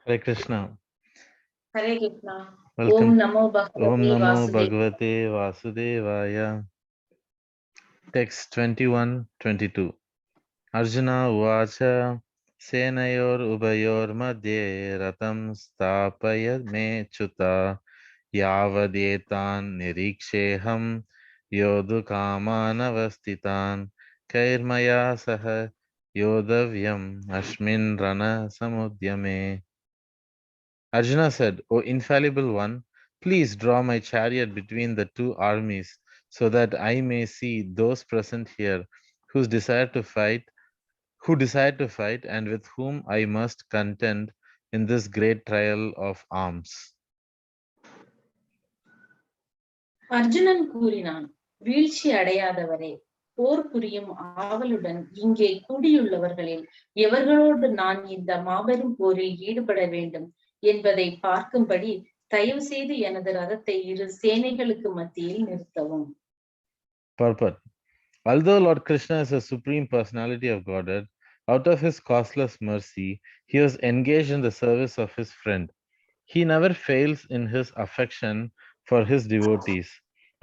Hare Krishna. Hare Krishna. Welcome. Om Namo Om Bhagavate Namo Vasudevaya. Bhagavate Vasudevaya. Text 21-22. Arjuna Uvacha Senayor Ubayor Madhye Ratam Stapaya Me Chuta Yavadetan Niriksheham Yodu Kamanavastitan Kairmaya Saha Yodavyam Ashmin Rana Samudyame. Arjuna said, O infallible one, please draw my chariot between the two armies so that I may see those present here whose desire to fight, who desire to fight and with whom I must contend in this great trial of arms. Arjunan கூறினான், வீழ்ச்சி அடையாதவரே, போர் புரியும் ஆவலுடன் இங்கே கூடியுள்ளவர்களில் எவர்களோடு நான் இந்த மாபெரும் போரில் ஈடுபட வேண்டும் என்பதை பார்க்கும்படி தயவு செய்து எனது ரதத்தை இரு சேனைகளுக்கு மத்தியில் நிறுத்தவும். Purport. Although Lord Krishna is a supreme personality of Godhead, out of his causeless mercy, he was engaged in the service of his friend. He never fails in his affection for his devotees,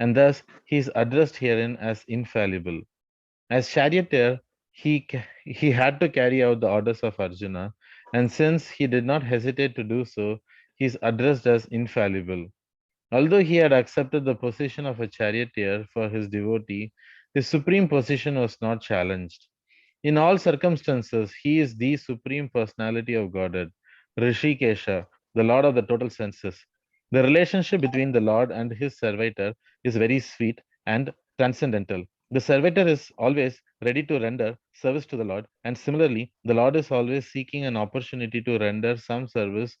and thus he is addressed herein as infallible. As charioteer, he had to carry out the orders of Arjuna, and since he did not hesitate to do so, he is addressed as infallible. Although he had accepted the position of a charioteer for his devotee, his supreme position was not challenged. In all circumstances, he is the supreme personality of Godhead, Rishikesha, the Lord of the total senses. The relationship between the Lord and his servitor is very sweet and transcendental. The servitor is always ready to render service to the Lord, and similarly, the Lord is always seeking an opportunity to render some service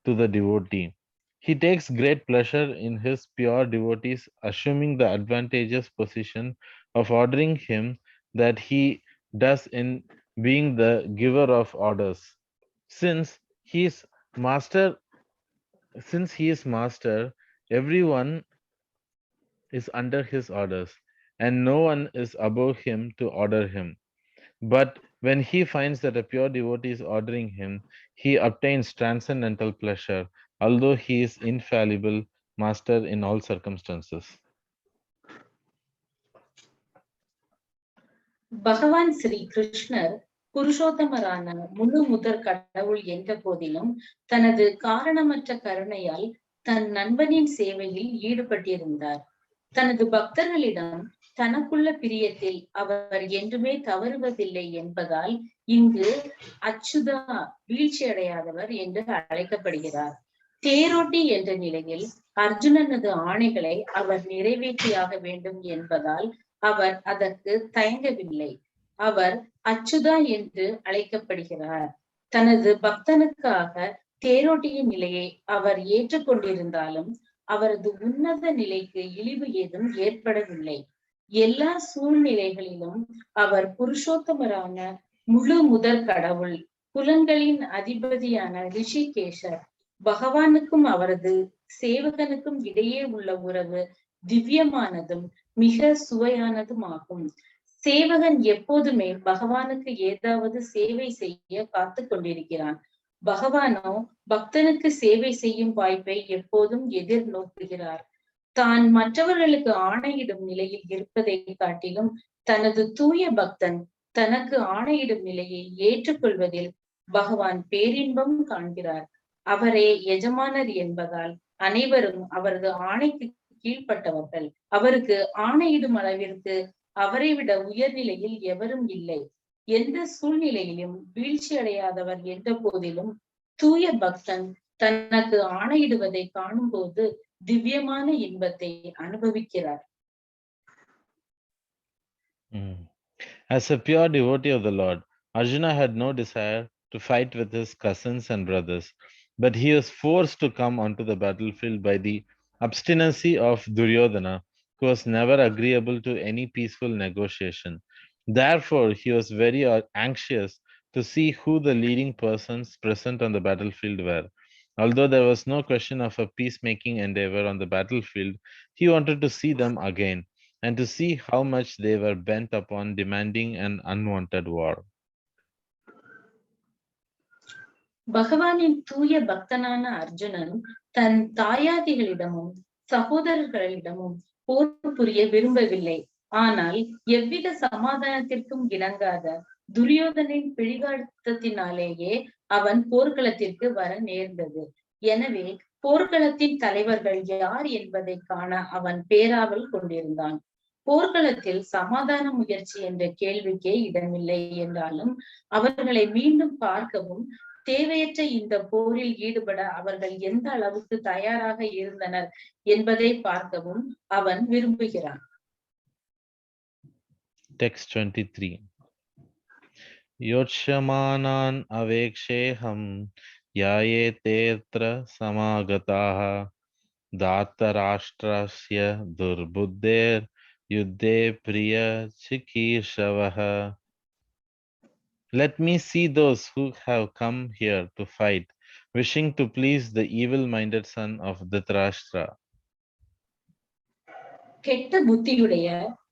to the devotee. He takes great pleasure in his pure devotees, assuming the advantageous position of ordering him that he does in being the giver of orders. Since he is master, since he is master, everyone is under his orders, and no one is above him to order him. But when he finds that a pure devotee is ordering him, he obtains transcendental pleasure, although he is infallible master in all circumstances. பகவான் ஸ்ரீ கிருஷ்ணர் புருஷோத்தமரான முழு முதற் கடவுள் என்ற போதிலும் தனது காரணமற்ற கருணையால் தன் நண்பனின் சேவையில் ஈடுபட்டிருந்தார். தனது பக்தர்களிடம் தனக்குள்ள பிரியத்தில் அவர் என்றுமே தவறுவதில்லை என்பதால் இங்கு அச்சுதா வீழ்ச்சியடையாதவர் என்று அழைக்கப்படுகிறார். தேரோட்டி என்ற நிலையில் அர்ஜுனனது ஆணைகளை அவர் நிறைவேற்றியாக வேண்டும் என்பதால் அவர் அதற்கு தயங்கவில்லை. அவர் அச்சுதா என்று அழைக்கப்படுகிறார். தனது பக்தனுக்காக தேரோட்டியின் நிலையை அவர் ஏற்றுக்கொண்டிருந்தாலும் அவரது உன்னத நிலைக்கு இழிவு ஏதும் ஏற்படவில்லை. எல்லா சூழ்நிலைகளிலும் அவர் புருஷோத்தமரான முழு முதற் கடவுள், புலன்களின் அதிபதியான ரிஷிகேஷர், பகவானுக்கும் அவரது சேவகனுக்கும் இடையே உள்ள உறவு திவ்யமானதும் மிக சுவையானதுமாகும். சேவகன் எப்போதுமே பகவானுக்கு ஏதாவது சேவை செய்ய காத்து கொண்டிருக்கிறான். பகவானோ பக்தனுக்கு சேவை செய்யும் வாய்ப்பை எப்போதும் எதிர்நோக்குகிறார். தான் மற்றவர்களுக்கு ஆணையிடும் நிலையில் இருப்பதை காட்டிலும் தனது தூய பக்தன் தனக்கு ஆணையிடும் நிலையை ஏற்றுக்கொள்வதில் பகவான் பேரின்பம் காண்கிறார். அவரே எஜமானர் என்பதால் அனைவரும் அவரது ஆணைக்கு கீழ்ப்பட்டவர்கள். அவருக்கு ஆணையிடும் அளவிற்கு அவரை விட உயர்நிலையில் எவரும் இல்லை. எந்த சூழ்நிலையிலும் வீழ்ச்சி அடையாதவர் என்ற போதிலும் தூய பக்தன் தனக்கு ஆணையிடுவதை காணும் போது திவ்யமான இன்பத்தை அனுபவிக்கிறார். As a pure devotee of the Lord, Arjuna had no desire to fight with his cousins and brothers, but he was forced to come onto the battlefield by the obstinacy of Duryodhana, who was never agreeable to any peaceful negotiation. Therefore, he was very anxious to see who the leading persons present on the battlefield were. Although there was no question of a peacemaking endeavor on the battlefield, he wanted to see them again and to see how much they were bent upon demanding an unwanted war. பகவானின் தூய பக்தனான அர்ஜுனன் தன் தாயாதிகளிடமும் சகோதரர்களிடமும் போர் புரிய விரும்பவில்லை. ஆனால் எவ்வித சமாதானத்திற்கும் இணங்காத துரியோதனின் பிடிவாதத்தினாலேயே அவன் போர்க்களத்திற்கு வர நேர்ந்தது. எனவே போர்க்களத்தின் தலைவர்கள் யார் என்பதை காண அவன் பேராவல் கொண்டிருந்தான். போர்க்களத்தில் சமாதான முயற்சி என்ற கேள்விக்கே இடமில்லை என்றாலும் அவர்களை மீண்டும் பார்க்கவும், தேவையற்ற இந்த போரில் ஈடுபட அவர்கள் எந்த அளவுக்கு தயாராக இருந்தனர் என்பதை பார்க்கவும் அவன் விரும்புகிறான். Text 23. Yochamanan aveksheham yayetetra samagataha datarashtrasya durbuddher yuddhe priya chikishavaha. Let me see those who have come here to fight, wishing to please the evil-minded son of Dhritarashtra. கெட்ட புத்தியுடைய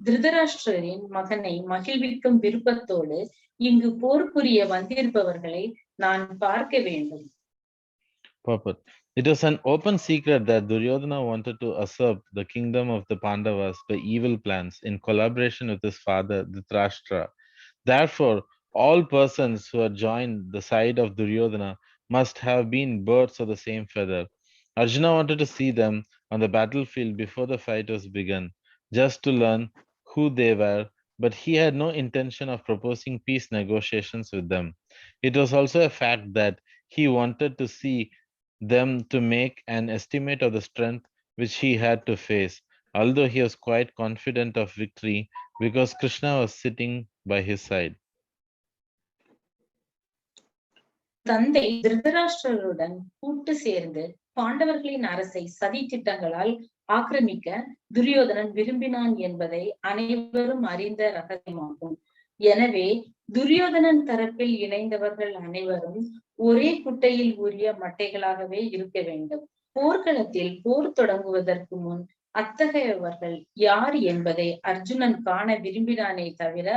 திருதராஷ்டிரரின் மகனை மகிழ்விக்கும் விருப்பத்தோடு இங்கு போர் புரிய வந்திருப்பவர்களை நான் பார்க்க வேண்டும். Purport. It was an open secret that Duryodhana wanted to usurp the kingdom of the Pandavas by evil plans in collaboration with his father Dhritarashtra. Therefore, all persons who had joined the side of Duryodhana must have been birds of the same feather. Arjuna wanted to see them on the battlefield before the fight was begun, just to learn who they were, but he had no intention of proposing peace negotiations with them. It was also a fact that he wanted to see them to make an estimate of the strength which he had to face, although he was quite confident of victory because Krishna was sitting by his side. தந்தை திருதராஷ்டிரருடன் கூட்டு சேர்ந்து பாண்டவர்களின் அரசை சதி திட்டங்களால் ஆக்கிரமிக்க துரியோதனன் விரும்பினான் என்பதை அனைவரும் அறிந்த ரகசியமாகும். எனவே துரியோதனன் தரப்பில் இணைந்தவர்கள் அனைவரும் ஒரே குட்டையில் ஊறிய மட்டைகளாகவே இருக்க வேண்டும். போர்க்களத்தில் போர் தொடங்குவதற்கு முன் அத்தகையவர்கள் யார் என்பதை அர்ஜுனன் காண விரும்பினானே தவிர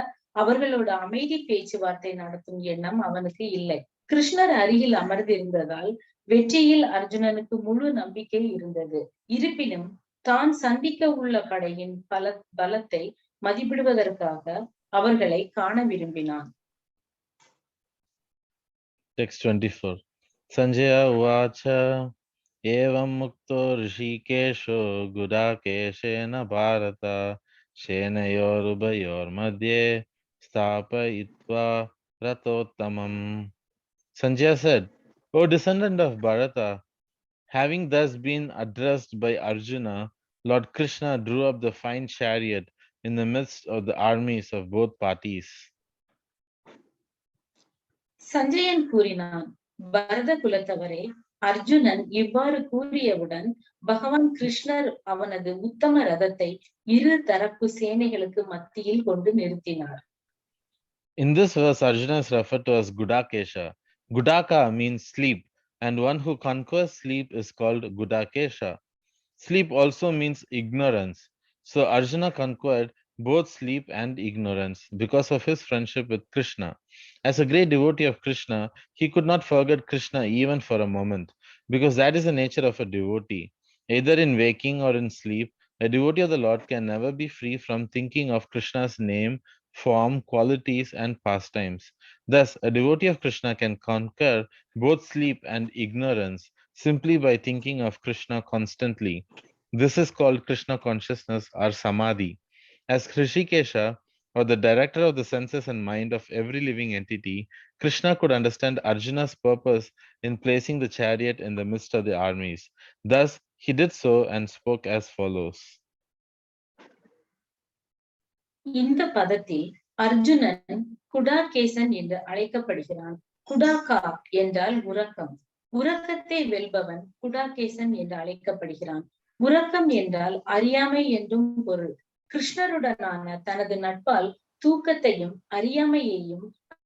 அவர்களோட அமைதி பேச்சுவார்த்தை நடத்தும் எண்ணம் அவனுக்கு இல்லை. கிருஷ்ணர் அருகில் அமர்ந்திருந்ததால் வெற்றியில் அர்ஜுனனுக்கு முழு நம்பிக்கை இருந்தது. இருப்பினும் தான் சந்திக்க உள்ள படையின் பலத்தை மதிப்பிடுவதற்காக அவர்களை காண விரும்பினான். Text 24. Sanjaya uvacha evam mukto rishikesho gudakeshena bharata shenayor ubayor madhye stapayitva ratottamam. Sanjaya said, O descendant of Bharata, having thus been addressed by Arjuna, Lord Krishna drew up the fine chariot in the midst of the armies of both parties. Sanjayan கூறினான், பரத குலத்தவரே, அர்ஜுனன் இவ்வாறு கூறியவுடன் பகவான் கிருஷ்ணர் அவனது உத்தம ரதத்தை இரு தரப்பு சேனைகளுக்கு மத்தியில் கொண்டு நிறுத்தினார். In this verse, Arjuna is referred to as Gudakesha. Gudaka means sleep, and one who conquers sleep is called Gudakesha. Sleep also means ignorance. So Arjuna conquered both sleep and ignorance because of his friendship with Krishna. As a great devotee of Krishna, he could not forget Krishna even for a moment, because that is the nature of a devotee. Either in waking or in sleep, a devotee of the Lord can never be free from thinking of Krishna's name, form, qualities, and pastimes. Thus, a devotee of Krishna can conquer both sleep and ignorance simply by thinking of Krishna constantly. This is called Krishna consciousness or samadhi. As Hrishikesha, or the director of the senses and mind of every living entity, Krishna could understand Arjuna's purpose in placing the chariot in the midst of the armies. Thus, he did so and spoke as follows. இந்த பதத்தில் அர்ஜுனன் குடாகேசன் என்று அழைக்கப்படுகிறான். குடாகா என்றால் உறக்கம். உறக்கத்தை வெல்பவன் குடாகேசன் என்று அழைக்கப்படுகிறான். உறக்கம் என்றால் அறியாமை என்றும் பொருள். கிருஷ்ணருடனான தனது நட்பால் தூக்கத்தையும் அறியாமையையும்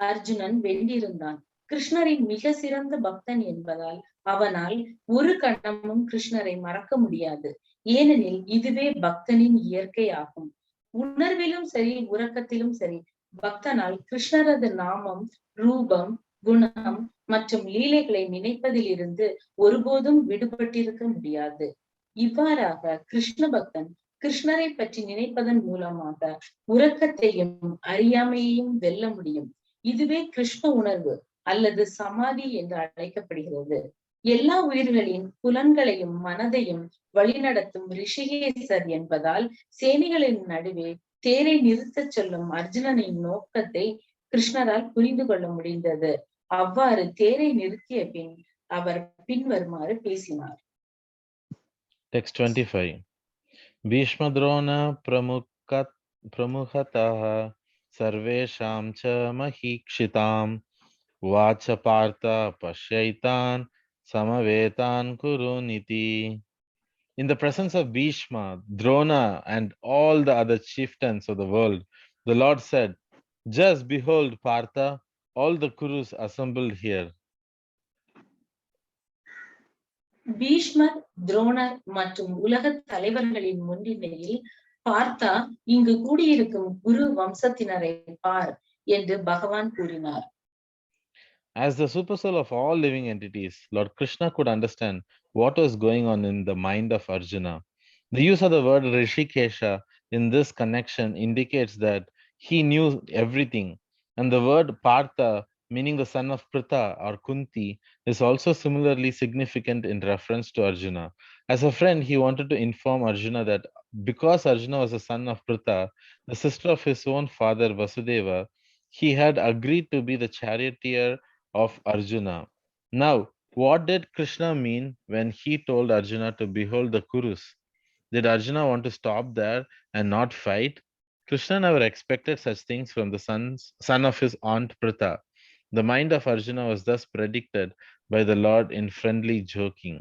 அர்ஜுனன் வென்றிருந்தான். கிருஷ்ணரின் மிக சிறந்த பக்தன் என்பதால் அவனால் ஒரு கணமும் கிருஷ்ணரை மறக்க முடியாது. ஏனெனில் இதுவே பக்தனின் இயற்கை ஆகும். உணர்விலும் சரி, உறக்கத்திலும் சரி, பக்தனால் கிருஷ்ணரது நாமம், ரூபம், குணம் மற்றும் லீலைகளை நினைப்பதில் இருந்து ஒருபோதும் விடுபட்டிருக்க முடியாது. இவ்வாறாக கிருஷ்ண பக்தன் கிருஷ்ணரை பற்றி நினைப்பதன் மூலமாக உறக்கத்தையும் அறியாமையையும் வெல்ல முடியும். இதுவே கிருஷ்ண உணர்வு அல்லது சமாதி என்று அழைக்கப்படுகிறது. எல்லா உயிர்களின் புலன்களையும் மனதையும் வழிநடத்தும் ரிஷிகேசர் என்பதால் சேனைகளின் நடுவே தேரை நிறுத்தச் சொல்லும் அர்ஜுனனின் நோக்கத்தை கிருஷ்ணரால் புரிந்து கொள்ள முடிந்தது. அவ்வாறு தேரை நிறுத்திய பின் அவர் பின்வருமாறு பேசினார். Text 25. Bhishma Drona Pramukhataha Sarvesham cha Mahikshitam Vacha Partha Pashyaitan Samavetan Kuruniti. In the presence of Bhishma, Drona, and all the other chieftains of the world, the Lord said, "Just behold, Partha, all the Kurus assembled here." பீஷ்மர், துரோணர் மற்றும் உலக தலைவர்களின் முன்னிலையில் பார்த்தா இங்கு கூடியிருக்கும் குரு வம்சத்தினரை பார் என்று பகவான் கூறினார். As the supersoul of all living entities, Lord Krishna could understand what was going on in the mind of Arjuna. The use of the word Rishikesha in this connection indicates that he knew everything, and the word Partha, meaning the son of Pritha or Kunti, is also similarly significant in reference to Arjuna. As a friend, he wanted to inform Arjuna that because Arjuna was the son of Pritha, the sister of his own father Vasudeva, he had agreed to be the charioteer of Arjuna. Now, what did Krishna mean when he told Arjuna to behold the Kurus? Did Arjuna want to stop there and not fight? Krishna never expected such things from the son of his aunt Pritha. The mind of Arjuna was thus predicted by the Lord in friendly joking.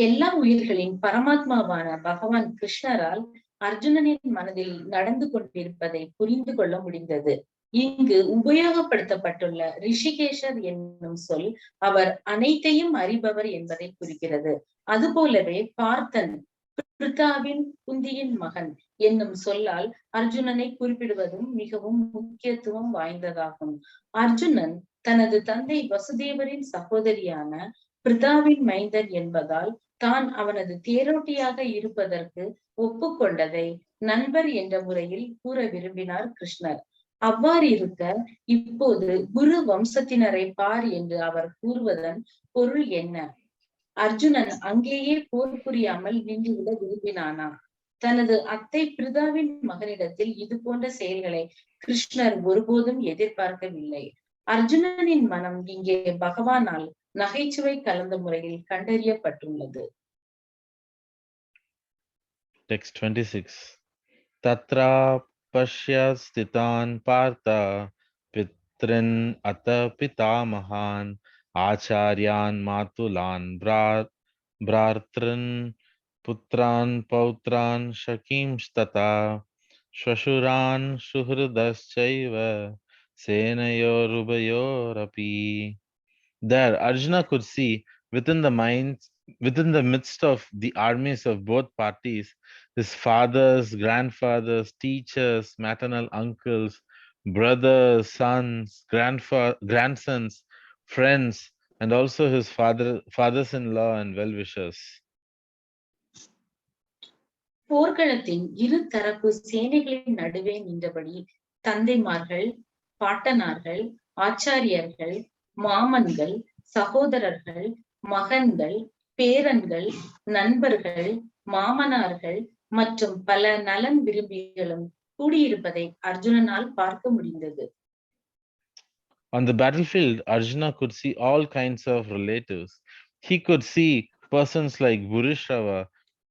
எல்லா உயிர்களின் பரமாத்மாவான பகவான் கிருஷ்ணரால் அர்ஜுனனின் மனதில் நடந்து கொண்டிருப்பதை புரிந்து கொள்ள முடிந்தது. இங்கு உபயோகப்படுத்தப்பட்டுள்ள ரிஷிகேஷர் என்னும் சொல் அவர் அனைத்தையும் அறிபவர் என்பதை குறிக்கிறது. அதுபோலவே பார்த்தன் பிரித்தாவின் குந்தியின் மகன் என்னும் சொல்லால் அர்ஜுனனை குறிப்பிடுவதும் மிகவும் முக்கியத்துவம் வாய்ந்ததாகும். அர்ஜுனன் தனது தந்தை வசுதேவரின் சகோதரியான பிரித்தாவின் மைந்தன் என்பதால் தான் அவனது தேரோட்டியாக இருப்பதற்கு ஒப்புக்கொண்டதை நண்பர் என்ற முறையில் கூற விரும்பினார் கிருஷ்ணர். அவ்வாறு இருக்க இப்போது குரு வம்சத்தினரை பார் என்று அவர் கூறுவதன் பொருள் என்ன? அர்ஜுனன் அங்கேயே போர் புரியாமல் நின்றுவிட விரும்பினானா? தனது அத்தை பிரிதாவின் மகனிடத்தில் இது போன்ற செயல்களை கிருஷ்ணர் ஒருபோதும் எதிர்பார்க்கவில்லை. அர்ஜுனனின் மனம் இங்கே பகவானால் நகைச்சுவை கலந்த முறையில் கண்டறியப்பட்டுள்ளது. Text 26. Tatra Pashyasthithan Partha Pitrin Ata Pitamahan Acharyan Matulan Bhartran Putran Pautran Shakimstata Shashuran Shuhrudaschaiva Senayorubayorapi. There, Arjuna could see within the midst of the armies of both parties, his fathers, grandfathers, teachers, maternal uncles, brothers, sons, grandsons, friends, and also his fathers-in-law and well-wishers. போர்க்களத்தின் இரு தரப்பு சேனைகளின் நடுவே நின்றபடி தந்தைமார்கள், பாட்டனார்கள், ஆச்சாரியர்கள், மாமன்கள், சகோதரர்கள், மகன்கள், பேரன்கள், நண்பர்கள், மாமனார்கள் மற்றும் பல நலன் விரும்பிகளும் கூடியிருப்பதை அர்ஜுனனால் பார்க்க முடிந்தது. On the battlefield, Arjuna could see all kinds of relatives. He could see persons like Bhurishrava,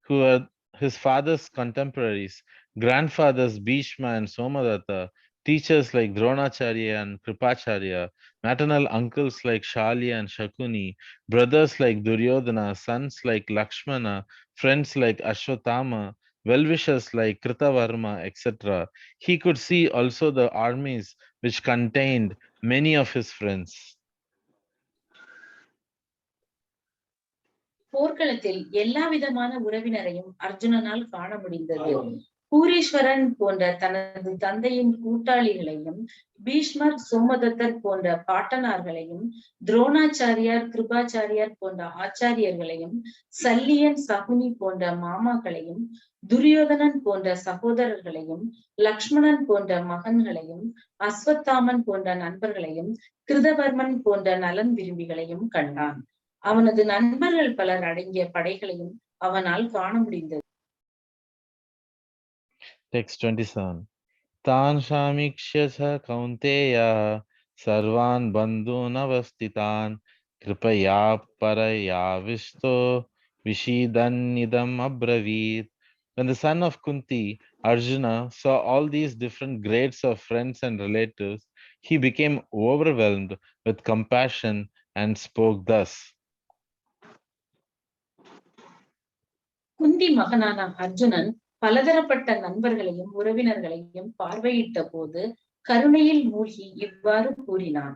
who were his father's contemporaries, grandfathers Bhishma and Somadatta, teachers like Dronacharya and Kripacharya, maternal uncles like Shalya and Shakuni, brothers like Duryodhana, sons like Lakshmana, friends like Ashwatthama, well-wishers like Kritavarma, etc. He could see also the armies which contained many of his friends. போர்க்களத்தில் எல்லா விதமான உறவினரையும் அர்ஜுனனால் காண முடிந்தது. பூரீஸ்வரன் போன்ற தனது தந்தையின் கூட்டாளிகளையும், பீஷ்மர், சோமதத்தர் போன்ற பாட்டனார்களையும், துரோணாச்சாரியார், கிருபாச்சாரியார் போன்ற ஆச்சாரியர்களையும், சல்லியன், சகுனி போன்ற மாமாக்களையும், துரியோதனன் போன்ற சகோதரர்களையும், லக்ஷ்மணன் போன்ற மகன்களையும், அஸ்வத்தாமன் போன்ற நண்பர்களையும், கிருதவர்மன் போன்ற நலன் விரும்பிகளையும் கண்டான். அவனது நண்பர்கள் பலர் அடங்கிய படைகளையும் அவனால் காண முடிந்தது. Text 27. Tan shamikshya cha kaunteya sarvan bandhun avastitan kripaya paraya visto vishidanidam abravit. When the son of Kunti, Arjuna, saw all these different grades of friends and relatives, he became overwhelmed with compassion and spoke thus. குந்தி மகனான அர்ஜுனன் பலதரப்பட்ட நண்பர்களையும் உறவினர்களையும் பார்வையிட்ட போது கருணையில் மூழ்கி இவ்வாறு கூறினான்.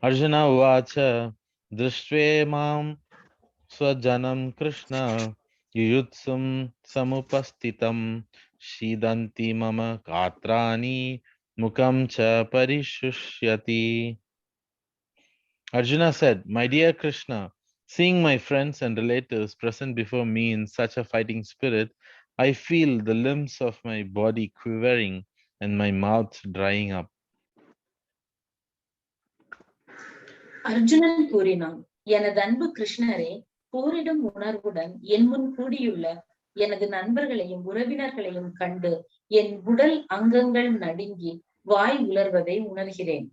Arjuna uvacha drishtve mam swajanam Krishna yujutsum samupastitam shidanti mama katrani mukam cha parishusyati. Arjuna said, "My dear Krishna, seeing my friends and relatives present before me in such a fighting spirit, I feel the limbs of my body quivering and my mouth drying up." Arjunan கூறினான், எனது அன்பு கிருஷ்ணரே, போரிடும் உணர்வுடன் என் முன் கூடியுள்ள எனது நண்பர்களையும் உறவினர்களையும் கண்டு என் உடல் அங்கங்கள் நடுங்கி வாய் உலர்வதை உணர்கிறேன்.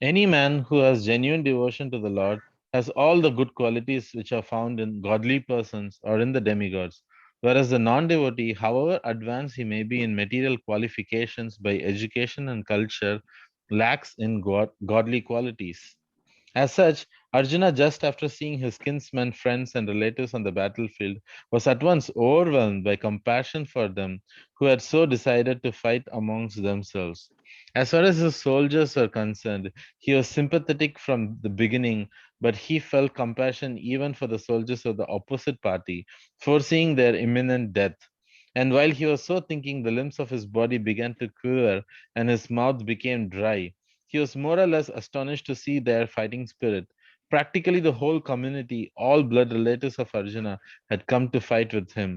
Any man who has genuine devotion to the Lord has all the good qualities which are found in godly persons or in the demigods, whereas the non-devotee, however advanced he may be in material qualifications by education and culture, lacks in godly qualities. As such, Arjuna, just after seeing his kinsmen, friends, and relatives on the battlefield, was at once overwhelmed by compassion for them who had so decided to fight amongst themselves. As far as his soldiers were concerned, he was sympathetic from the beginning, but he felt compassion even for the soldiers of the opposite party, foreseeing their imminent death. And while he was so thinking, the limbs of his body began to quiver and his mouth became dry. He was more or less astonished to see their fighting spirit. Practically the whole community, all blood relatives of Arjuna, had come to fight with him.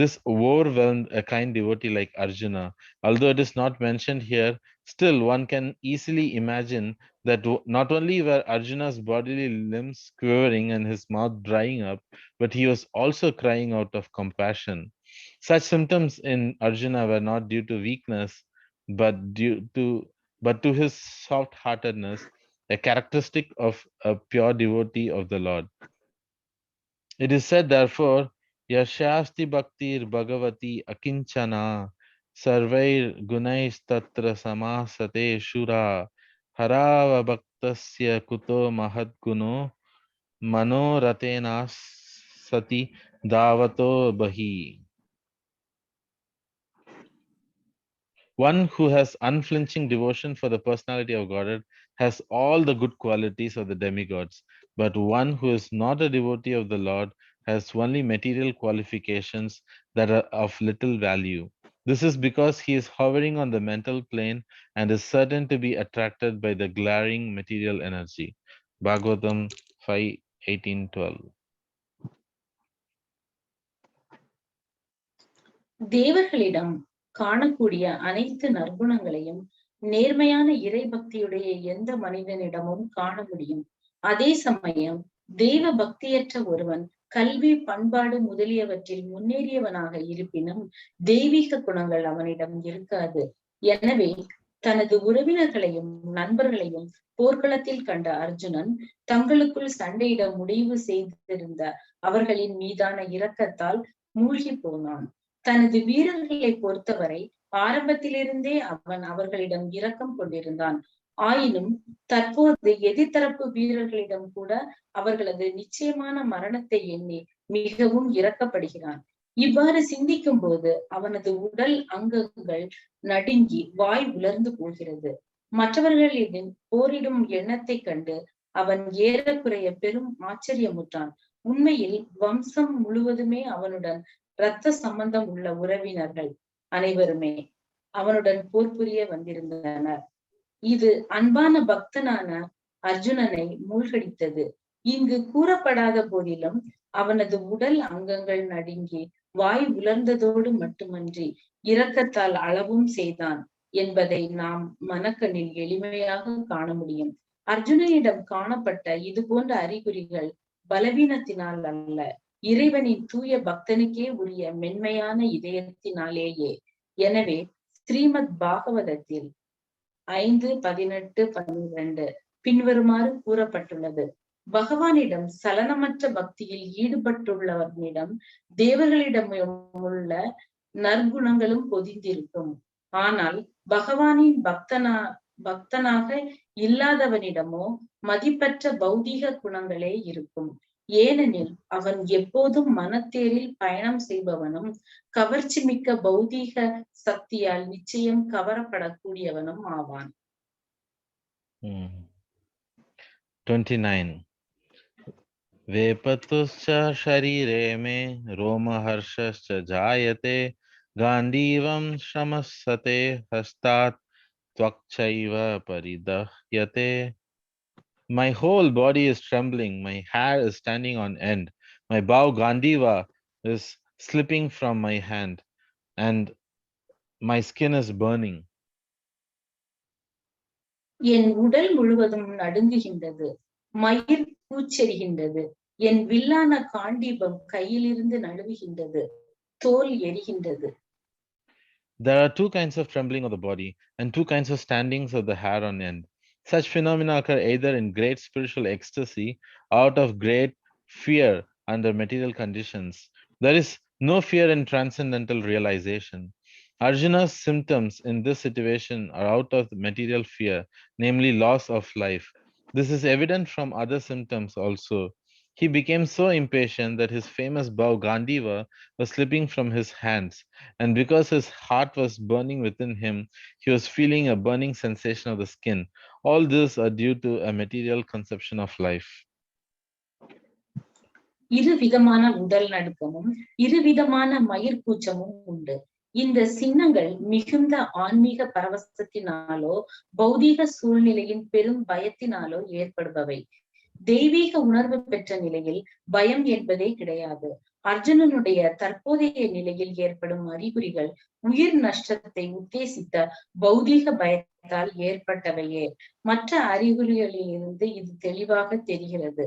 This overwhelmed a kind devotee like Arjuna. Although it is not mentioned here, still one can easily imagine that not only were Arjuna's bodily limbs quivering and his mouth drying up, but he was also crying out of compassion. Such symptoms in Arjuna were not due to weakness, but to his soft-heartedness, a characteristic of a pure devotee of the Lord. It is said, therefore, Yashasti Bhaktir Bhagavati Akinchana Sarvair Gunais Tatra Samasate Shura Harava Bhaktasya Kuto Mahad Guno Manoratenas Sati Davato Bahi. One who has unflinching devotion for the personality of Godhead has all the good qualities of the demigods, but one who is not a devotee of the Lord has only material qualifications that are of little value. This is because he is hovering on the mental plane and is certain to be attracted by the glaring material energy. Bhagavatam 5:18-12. தேவர்களிடம் காணக்கூடிய அனைத்து நற்குணங்களையும் நேர்மையான இறை பக்தியுடைய எந்த மனிதனிடமும் காண முடியும். அதே சமயம் தெய்வ பக்தியற்ற ஒருவன் கல்வி, பண்பாடு முதலியவற்றில் முன்னேறியவனாக இருப்பினும் தெய்வீக குணங்கள் அவனிடம் இருக்காது. எனவே தனது உறவினர்களையும் நண்பர்களையும் போர்க்களத்தில் கண்ட அர்ஜுனன் தங்களுக்குள் சண்டையிட முடிவு செய்திருந்த அவர்களின் மீதான இரக்கத்தால் மூழ்கி போனான். தனது வீரர்களை பொறுத்தவரை ஆரம்பத்திலிருந்தே அவன் அவர்களிடம் இரக்கம் கொண்டிருந்தான். ஆயினும் தற்போது எதிர்த்தரப்பு வீரர்களிடம் கூட அவர்களது நிச்சயமான மரணத்தை எண்ணி மிகவும் இரக்கப்படுகிறான். இவ்வாறு சிந்திக்கும் போது அவனது உடல் அங்கங்கள் நடுங்கி வாய் உலர்ந்து போகிறது. மற்றவர்களின் போரிடும் எண்ணத்தை கண்டு அவன் ஏறக்குறைய பெரும் ஆச்சரியமுற்றான். உண்மையில் வம்சம் முழுவதுமே அவனுடன் இரத்த சம்பந்தம் உள்ள உறவினர்கள் அனைவருமே அவனுடன் போர் புரிய வந்திருந்தனர். இது அன்பான பக்தனான அர்ஜுனனை மூழ்கடித்தது. இங்கு கூறப்படாத போதிலும் அவனது உடல் அங்கங்கள் நடுங்கி வாய் உலர்ந்ததோடு மட்டுமன்றி இரக்கத்தால் அளவும் செய்தான் என்பதை நாம் மனக்கண்ணில் எளிமையாக காண முடியும். அர்ஜுனனிடம் காணப்பட்ட இது போன்ற அறிகுறிகள் பலவீனத்தினால் அல்ல, இறைவனின் தூய பக்தனுக்கே உரிய மென்மையான இதயத்தினாலேயே. எனவே ஸ்ரீமத் பாகவதத்தில் 5:18-12 பின்வருமாறு கூறப்பட்டுள்ளது. பகவானிடம் சலனமற்ற பக்தியில் ஈடுபட்டுள்ளவர்களிடம் தேவர்களிடமுள்ள நற்குணங்களும் பொதிந்திருக்கும். ஆனால் பகவானின் பக்தனாக இல்லாதவனிடமோ மதிப்பற்ற பௌதீக குணங்களே இருக்கும். ஏனெனில் அவன் எப்போதும் மனத்தேரில் பயணம் செய்பவனும் கவர்ச்சி மிக்க பௌதீக சக்தியால் நிச்சயம் கவரப்படக்கூடியவனும் ஆவான். 29. Vepatuscha sharire me romaharshascha jayate gandivam shramasate hastat tvakchaiva paridahyate. My whole body is trembling, my hair is standing on end, my bow Gandiva is slipping from my hand, and my skin is burning. என் உடல் முழுவதும் நடுங்குகின்றது, மயிர் கூச்செறிகின்றது, என் வில்லான காண்டீபம் கையிலிருந்து நழுவுகின்றது, தோல் எரிகின்றது. There are two kinds of trembling of the body and two kinds of standings of the hair on end. Such phenomena occur either in great spiritual ecstasy out of great fear under material conditions. There is no fear in transcendental realization. Arjuna's symptoms in this situation are out of material fear, namely loss of life. This is evident from other symptoms also. He became so impatient that his famous bow Gandiva was slipping from his hands, and because his heart was burning within him, he was feeling a burning sensation of the skin. All this are due to a material conception of life. இரு விதமான உடல் நடுக்கமும் இருவிதமான மயிர் கூச்சமும் உண்டு. இந்த சின்னங்கள் மிகுந்த ஆன்மீக பரவசத்தினாலோ பௌதீக சூழ்நிலையின் பெரும் பயத்தினாலோ ஏற்படுபவை. தெய்வீக உணர்வு பெற்ற நிலையில் பயம் என்பதே கிடையாது. அர்ஜுனனுடைய தற்போதைய நிலையில் ஏற்படும் அறிகுறிகள் உயிர் நஷ்டத்தை உத்தேசித்த பௌதீக பயத்தால் ஏற்பட்டவையே. மற்ற அறிகுறிகளிலிருந்து இது தெளிவாக தெரிகிறது.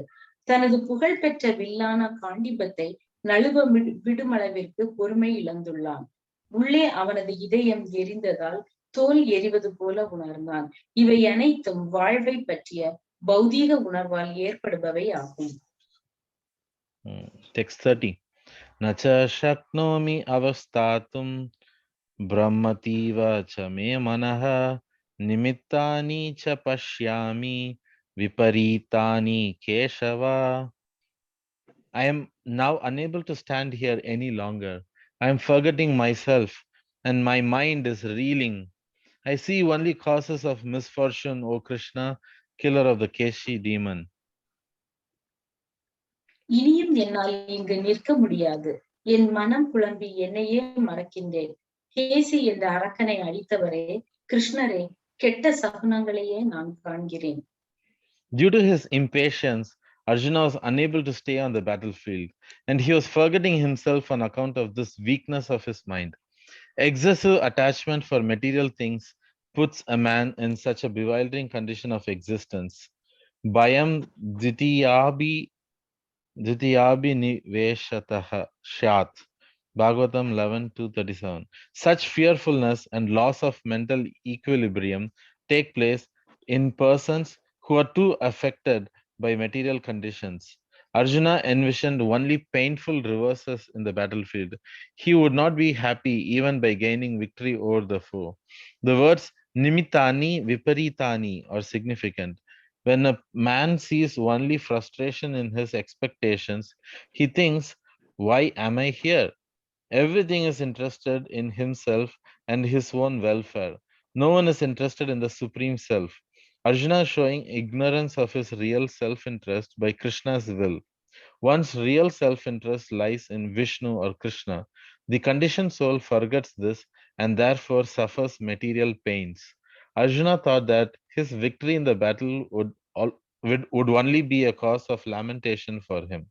தனது புகழ்பெற்ற வில்லான காண்டிபத்தை நழுவ விடுமளவிற்கு பொறுமை இழந்துள்ளான். உள்ளே அவனது இதயம் எரிந்ததால் தோல் எரிவது போல உணர்ந்தான். இவை அனைத்தும் வாழ்வை பற்றிய பௌதீக உணர்வால் ஏற்படுபவை ஆகும். Text 30. Nacha shaknomi avastatum brahmativa cha me manaha nimittani cha pashyami viparitani keshava. I am now unable to stand here any longer. I am forgetting myself and my mind is reeling. I see only causes of misfortune, O Krishna, killer of the Keshi demon. இனியும் என்னால் இங்கு நிற்க முடியாது. என் மனம் குழம்பி என்னையே மறக்கின்றேன். கேசி என்ற அரக்கனை அழித்தவரே, கிருஷ்ணரே, கெட்ட சகுனங்களையே நான் காண்கிறேன். Due to his impatience, Arjuna was unable to stay on the battlefield, and he was forgetting himself on account of this weakness of his mind. Excessive attachment for material things puts a man in such a bewildering condition of existence. Bayam Ditiyabi Niveshataha Shat. Bhagavatam 11:237. Such fearfulness and loss of mental equilibrium take place in persons who are too affected by material conditions. Arjuna envisioned only painful reverses in the battlefield. He would not be happy even by gaining victory over the foe. The words nimittani viparitani are significant. When a man sees only frustration in his expectations, he thinks, why am I here? Everything is interested in himself and his own welfare. No one is interested in the Supreme Self. Arjuna is showing ignorance of his real self-interest by Krishna's will. One's real self-interest lies in Vishnu or Krishna. The conditioned soul forgets this and therefore suffers material pains. Arjuna thought that his victory in the battle would only be a cause of lamentation for him.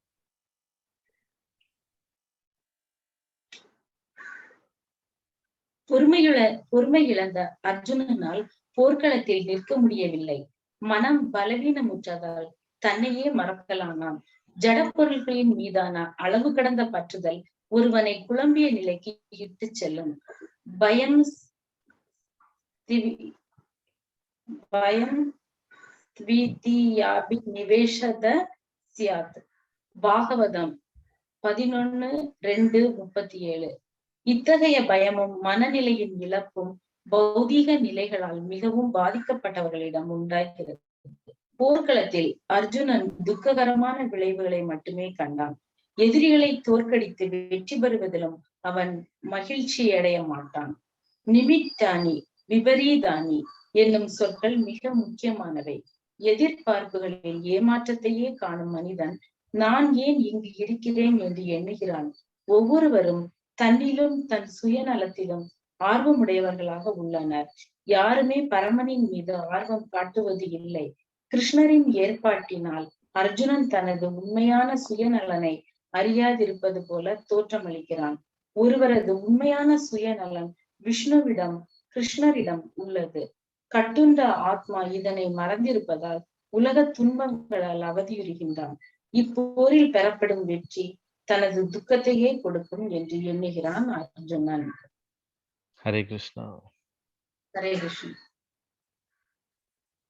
பொறுமை இழந்த அர்ஜுனனால் போர்க்களத்தில் நிற்க முடியவில்லை. மனம் பலவீனமுற்றதால் தன்னையே மறக்கலானான். ஜடப்பொருள்களின் மீதான அளவு கடந்த பற்றுதல் ஒருவனை குழம்பிய நிலைக்கு இட்டு செல்லும். பயம் நிவேஷத சியாத். பாகவதம் 11:2-37. இத்தகைய பயமும் மனநிலையின் இழப்பும் பௌதீக நிலைகளால் மிகவும் பாதிக்கப்பட்டவர்களிடம் உண்டாகிறது. போர்க்களத்தில் அர்ஜுனன் துக்ககரமான விளைவுகளை மட்டுமே கண்டான். எதிரிகளை தோற்கடித்து வெற்றி பெறுவதிலும் அவன் மகிழ்ச்சி அடைய மாட்டான். நிமித்தானி விபரீதானி என்னும் சொற்கள் மிக முக்கியமானவை. எதிர்பார்ப்புகளில் ஏமாற்றத்தையே காணும் மனிதன் நான் ஏன் இங்கு இருக்கிறேன் என்று எண்ணுகிறான். ஒவ்வொருவரும் தன்னிலும் தன் சுயநலத்திலும் ஆர்வமுடையவர்களாக உள்ளனர். யாருமே பரமனின் மீது ஆர்வம் காட்டுவது இல்லை. கிருஷ்ணரின் ஏற்பாட்டினால் அர்ஜுனன் தனது உண்மையான சுயநலனை அறியாதிருப்பது போல தோற்றமளிக்கிறான். ஒருவரது உண்மையான சுயநலன் விஷ்ணுவிடம் கிருஷ்ணரிடம் உள்ளது. கட்டுண்ட ஆத்மா இதனை மறந்திருப்பதால் உலக துன்பங்களால் அவதியுறுகின்றான். இப்போரில் பெறப்படும் வெற்றி தனது துக்கத்தையே கொடுக்கும் என்று எண்ணுகிறான் அர்ஜுனன். ஹரே கிருஷ்ணா. ஹரே கிருஷ்ணா.